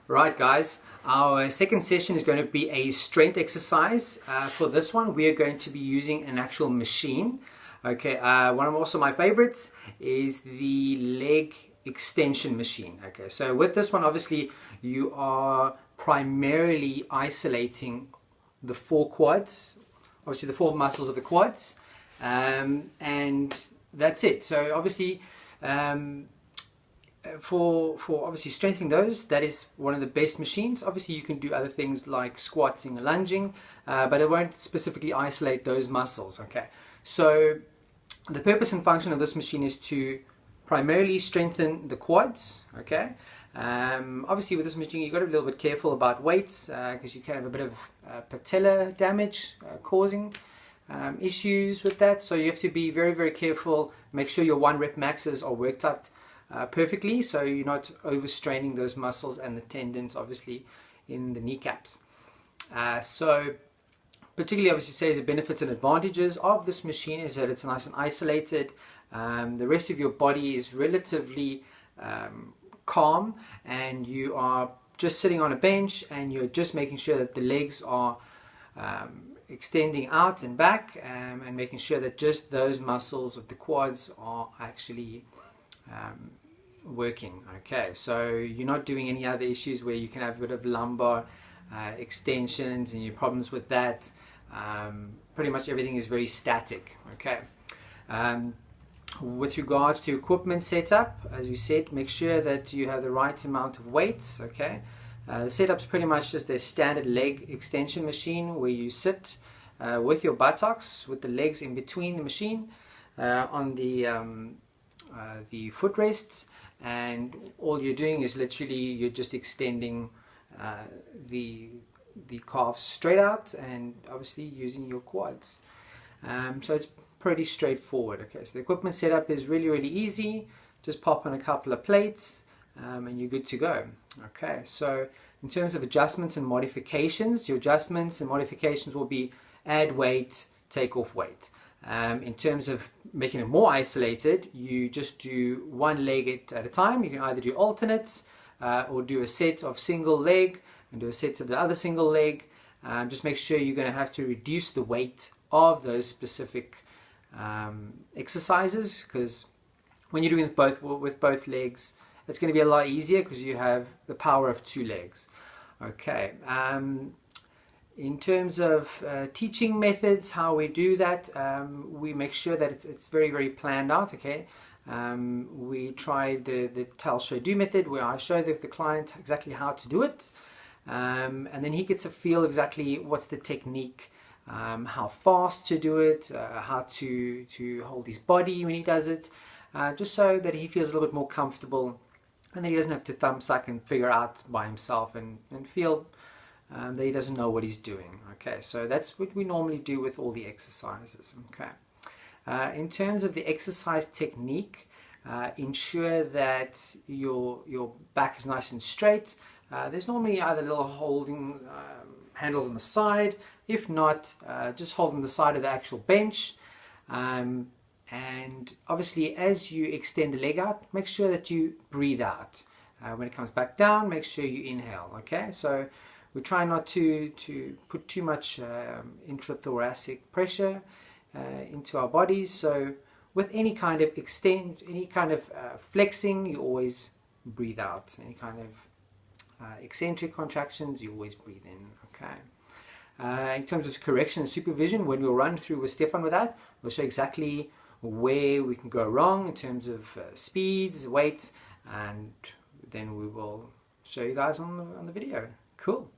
Right guys, our second session is going to be a strength exercise. For this one we are going to be using an actual machine. Okay, one of also my favorites is the leg extension machine. Okay, so with this one obviously you are primarily isolating the four quads, obviously the four muscles of the quads, and that's it. So obviously for obviously strengthening those, that is one of the best machines. Obviously you can do other things like squatting and lunging, but it won't specifically isolate those muscles. Okay, so the purpose and function of this machine is to primarily strengthen the quads. Okay, obviously with this machine you've got to be a little bit careful about weights because you can have a bit of patella damage causing issues with that, so you have to be very careful. Make sure your 1 rep maxes are worked out perfectly, so you're not overstraining those muscles and the tendons obviously in the kneecaps. So particularly obviously say the benefits and advantages of this machine is that it's nice and isolated. The rest of your body is relatively calm, and you are just sitting on a bench and you're just making sure that the legs are extending out and back, and making sure that just those muscles of the quads are actually working. Okay, so you're not doing any other issues where you can have a bit of lumbar extensions and your problems with that. Pretty much everything is very static. Okay, with regards to equipment setup, as we said, make sure that you have the right amount of weights. Okay, the setup's pretty much just a standard leg extension machine where you sit with your buttocks with the legs in between the machine on the footrests, and all you're doing is literally you're just extending the calves straight out and obviously using your quads. So it's pretty straightforward. Okay, so the equipment setup is really easy. Just pop on a couple of plates and you're good to go. Okay, so in terms of adjustments and modifications, your adjustments and modifications will be add weight, take off weight. In terms of making it more isolated, you just do one leg at a time. You can either do alternates or do a set of single leg and do a set of the other single leg. Just make sure you're going to have to reduce the weight of those specific exercises, because when you're doing with both legs, it's going to be a lot easier because you have the power of 2 legs. Okay. In terms of teaching methods, how we do that, we make sure that it's very planned out. Okay, we try the tell, show, do method, where I show the client exactly how to do it, and then he gets a feel exactly what's the technique, how fast to do it, how to hold his body when he does it, just so that he feels a little bit more comfortable, and then he doesn't have to thumbsuck and figure out by himself and feel that he doesn't know what he's doing. Okay, so that's what we normally do with all the exercises. Okay, in terms of the exercise technique, ensure that your back is nice and straight. There's normally either little holding handles on the side. If not, just hold on the side of the actual bench. And obviously as you extend the leg out, make sure that you breathe out. When it comes back down, make sure you inhale. Okay, so we try not to put too much intrathoracic pressure into our bodies. So with any kind of flexing, you always breathe out. Any kind of eccentric contractions, you always breathe in. Okay. In terms of correction and supervision, when we'll run through with Stefan with that, we'll show exactly where we can go wrong in terms of speeds, weights, and then we will show you guys on the video. Cool.